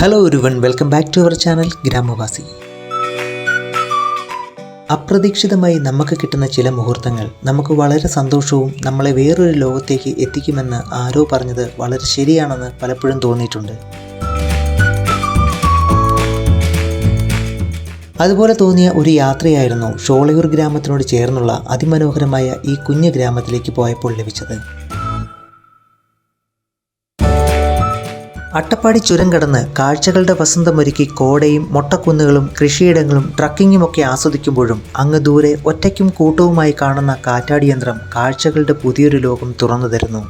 Hello everyone, welcome back to our channel Gramavasi. അപ്രതീക്ഷിതമായി നമുക്ക് കിട്ടുന്ന ചില മുഹൂർത്തങ്ങൾ നമുക്ക് വളരെ സന്തോഷവും നമ്മളെ വേറൊരു ലോകത്തേക്ക് എത്തിക്കുമെന്ന് ആരോ പറഞ്ഞത് വളരെ ശരിയാണെന്ന് പലപ്പോഴും തോന്നിയിട്ടുണ്ട്. അതുപോലെ തോന്നിയ ഒരു യാത്രയായിരുന്നു ഷോളയൂർ ഗ്രാമത്തിനോട് ചേർന്നുള്ള അതിമനോഹരമായ ഈ കുഞ്ഞു ഗ്രാമത്തിലേക്ക് പോയപ്പോൾ ലഭിച്ചത്. അട്ടപ്പാടി ചുരം കടന്ന് കാഴ്ചകളുടെ വസന്തമൊരുക്കി കോടയും മൊട്ടക്കുന്നുകളും കൃഷിയിടങ്ങളും ട്രക്കിങ്ങുമൊക്കെ ആസ്വദിക്കുമ്പോഴും അങ്ങ് ദൂരെ ഒറ്റയ്ക്കും കൂട്ടവുമായി കാണുന്ന കാറ്റാടി യന്ത്രം കാഴ്ചകളുടെ പുതിയൊരു ലോകം തുറന്നു തരുന്നു.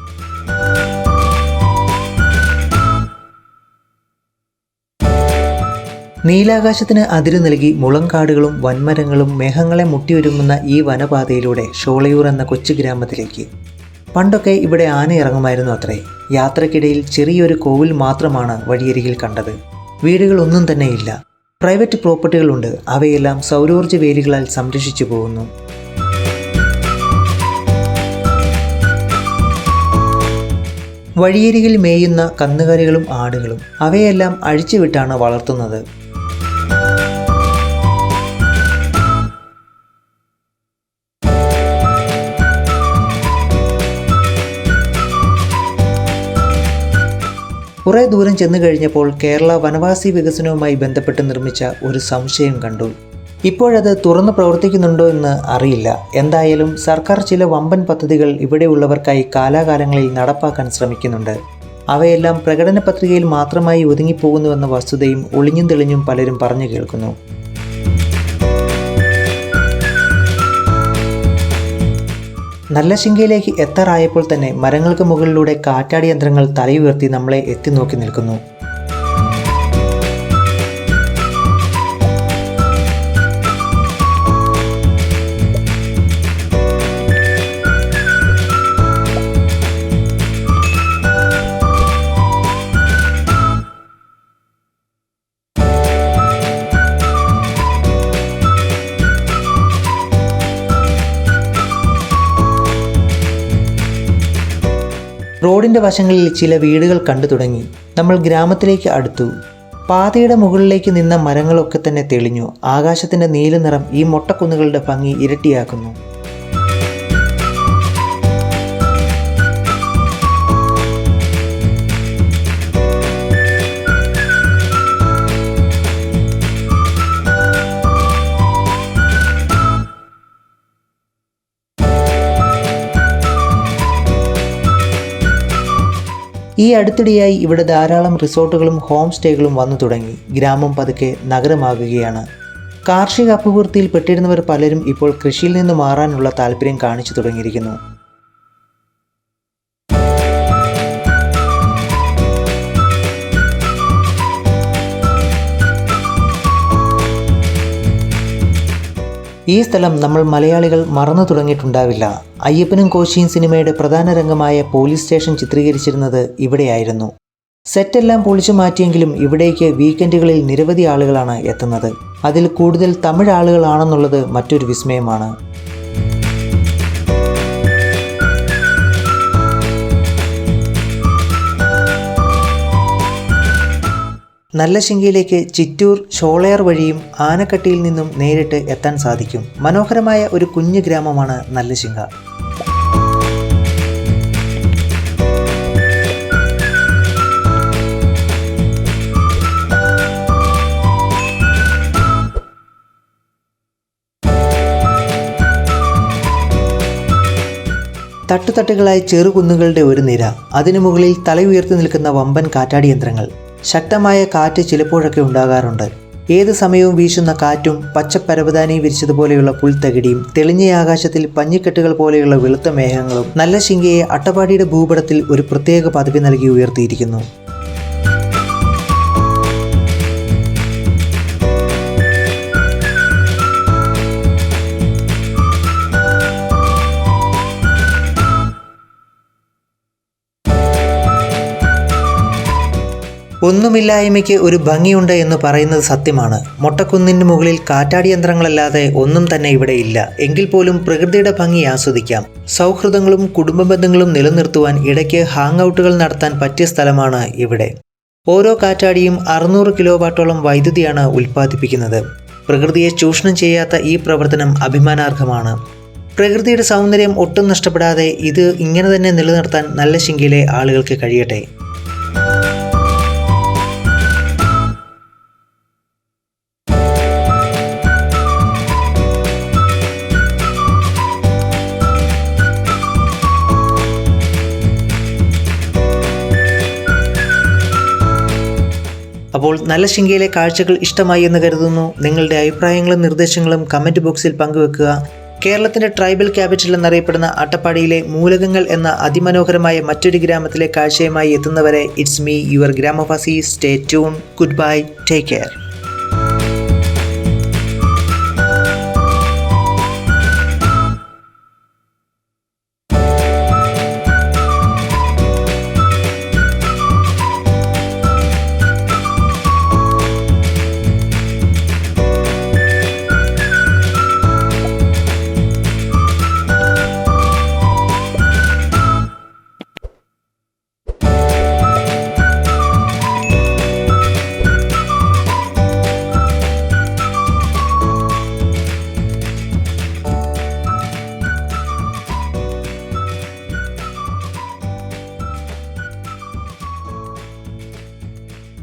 നീലാകാശത്തിന് അതിരു നൽകി മുളങ്കാടുകളും വൻമരങ്ങളും മേഘങ്ങളെ മുട്ടിയൊരുങ്ങുന്ന ഈ വനപാതയിലൂടെ ഷോളയൂർ എന്ന കൊച്ചു ഗ്രാമത്തിലേക്ക്. പണ്ടൊക്കെ ഇവിടെ ആന ഇറങ്ങുമായിരുന്നു അത്രേ. യാത്രക്കിടയിൽ ചെറിയൊരു കോവിൽ മാത്രമാണ് വഴിയരികിൽ കണ്ടത്. വീടുകളൊന്നും തന്നെയില്ല. പ്രൈവറ്റ് പ്രോപ്പർട്ടികളുണ്ട്. അവയെല്ലാം സൗരോർജ്ജ വേലികളാൽ സംരക്ഷിച്ചു പോകുന്നു. വഴിയരികിൽ മേയുന്ന കന്നുകാലികളും ആടുകളും അവയെല്ലാം അഴിച്ചുവിട്ടാണ് വളർത്തുന്നത്. കുറേ ദൂരം ചെന്നു കഴിഞ്ഞപ്പോൾ കേരള വനവാസി വികസനവുമായി ബന്ധപ്പെട്ട് നിർമ്മിച്ച ഒരു സംശയം കണ്ടു. ഇപ്പോഴത് തുറന്നു പ്രവർത്തിക്കുന്നുണ്ടോ എന്ന് അറിയില്ല. എന്തായാലും സർക്കാർ ചില വമ്പൻ പദ്ധതികൾ ഇവിടെയുള്ളവർക്കായി കാലാകാലങ്ങളിൽ നടപ്പാക്കാൻ ശ്രമിക്കുന്നുണ്ട്. അവയെല്ലാം പ്രകടന പത്രികയിൽ മാത്രമായി ഒതുങ്ങിപ്പോകുന്നുവെന്ന വസ്തുതയും ഒളിഞ്ഞും തെളിഞ്ഞും പലരും പറഞ്ഞു കേൾക്കുന്നു. നല്ലശിങ്കയിലേക്ക് എത്താറായപ്പോൾ തന്നെ മരങ്ങൾക്ക് മുകളിലൂടെ കാറ്റാടി യന്ത്രങ്ങൾ തലയുയർത്തി നമ്മളെ എത്തി നോക്കി നിൽക്കുന്നു. റോഡിൻ്റെ വശങ്ങളിൽ ചില വീടുകൾ കണ്ടു തുടങ്ങി. നമ്മൾ ഗ്രാമത്തിലേക്ക് അടുത്തു. പാതയുടെ മുകളിലേക്ക് നിന്ന മരങ്ങളൊക്കെ തന്നെ തെളിഞ്ഞു. ആകാശത്തിൻ്റെ നീലനിറം ഈ മൊട്ടക്കുന്നുകളുടെ ഭംഗി ഇരട്ടിയാക്കുന്നു. ഈ അടുത്തിടെയായി ഇവിടെ ധാരാളം റിസോർട്ടുകളും ഹോം സ്റ്റേകളും വന്നു തുടങ്ങി. ഗ്രാമം പതുക്കെ നഗരമാകുകയാണ്. കാർഷിക അഭിവൃദ്ധിയിൽ പെട്ടിരുന്നവർ പലരും ഇപ്പോൾ കൃഷിയിൽ നിന്ന് മാറാനുള്ള താല്പര്യം കാണിച്ചു തുടങ്ങിയിരിക്കുന്നു. ഈ സ്ഥലം നമ്മൾ മലയാളികൾ മറന്നു തുടങ്ങിയിട്ടുണ്ടാവില്ല. അയ്യപ്പനും കോശിയും സിനിമയുടെ പ്രധാന രംഗമായ പോലീസ് സ്റ്റേഷൻ ചിത്രീകരിച്ചിരുന്നത് ഇവിടെയായിരുന്നു. സെറ്റെല്ലാം പൊളിച്ചു മാറ്റിയെങ്കിലും ഇവിടേക്ക് വീക്കെൻഡുകളിൽ നിരവധി ആളുകളാണ് എത്തുന്നത്. അതിൽ കൂടുതൽ തമിഴ് ആളുകളാണെന്നുള്ളത് മറ്റൊരു വിസ്മയമാണ്. നല്ലശിങ്കയിലേക്ക് ചിറ്റൂർ ഷോളയാർ വഴിയും ആനക്കട്ടിയിൽ നിന്നും നേരിട്ട് എത്താൻ സാധിക്കും. മനോഹരമായ ഒരു കുഞ്ഞു ഗ്രാമമാണ് നല്ലശിങ്ക. തട്ടുതട്ടുകളായി ചെറുകുന്നുകളുടെ ഒരു നിര, അതിനു മുകളിൽ തലയുയർത്തി നിൽക്കുന്ന വമ്പൻ കാറ്റാടി യന്ത്രങ്ങൾ. ശക്തമായ കാറ്റ് ചിലപ്പോഴൊക്കെ ഉണ്ടാകാറുണ്ട്. ഏത് സമയവും വീശുന്ന കാറ്റും പച്ചപ്പരവതാനി വിരിച്ചതുപോലെയുള്ള പുൽത്തകിടിയും തെളിഞ്ഞ ആകാശത്തിൽ പഞ്ഞിക്കെട്ടുകൾ പോലെയുള്ള വെളുത്ത മേഘങ്ങളും നല്ലശിങ്കയെ അട്ടപ്പാടിയുടെ ഭൂപടത്തിൽ ഒരു പ്രത്യേക പദവി നൽകി ഉയർത്തിയിരിക്കുന്നു. ഒന്നുമില്ലായ്മയ്ക്ക് ഒരു ഭംഗിയുണ്ട് എന്ന് പറയുന്നത് സത്യമാണ്. മൊട്ടക്കുന്നിന് മുകളിൽ കാറ്റാടി യന്ത്രങ്ങളല്ലാതെ ഒന്നും തന്നെ ഇവിടെ ഇല്ല. എങ്കിൽ പോലും പ്രകൃതിയുടെ ഭംഗി ആസ്വദിക്കാം. സൗഹൃദങ്ങളും കുടുംബ ബന്ധങ്ങളും നിലനിർത്തുവാൻ ഇടയ്ക്ക് ഹാങ് ഔട്ടുകൾ നടത്താൻ പറ്റിയ സ്ഥലമാണ് ഇവിടെ. ഓരോ കാറ്റാടിയും 600 കിലോ വാട്ടോളം വൈദ്യുതിയാണ് ഉൽപ്പാദിപ്പിക്കുന്നത്. പ്രകൃതിയെ ചൂഷണം ചെയ്യാത്ത ഈ പ്രവർത്തനം അഭിമാനാർഹമാണ്. പ്രകൃതിയുടെ സൗന്ദര്യം ഒട്ടും നഷ്ടപ്പെടാതെ ഇത് ഇങ്ങനെ തന്നെ നിലനിർത്താൻ നല്ലശിങ്കയിലെ ആളുകൾക്ക് കഴിയട്ടെ. അപ്പോൾ നല്ലശിങ്കയിലെ കാഴ്ചകൾ ഇഷ്ടമായി എന്ന് കരുതുന്നു. നിങ്ങളുടെ അഭിപ്രായങ്ങളും നിർദ്ദേശങ്ങളും കമൻറ്റ് ബോക്സിൽ പങ്കുവെക്കുക. കേരളത്തിൻ്റെ ട്രൈബൽ ക്യാപിറ്റൽ എന്നറിയപ്പെടുന്ന അട്ടപ്പാടിയിലെ മൂലകങ്ങൾ എന്ന അതിമനോഹരമായ മറ്റൊരു ഗ്രാമത്തിലെ കാഴ്ചയുമായി എത്തുന്നവരെ it's me your Gramavasi. Stay tune. Good bye. Take care.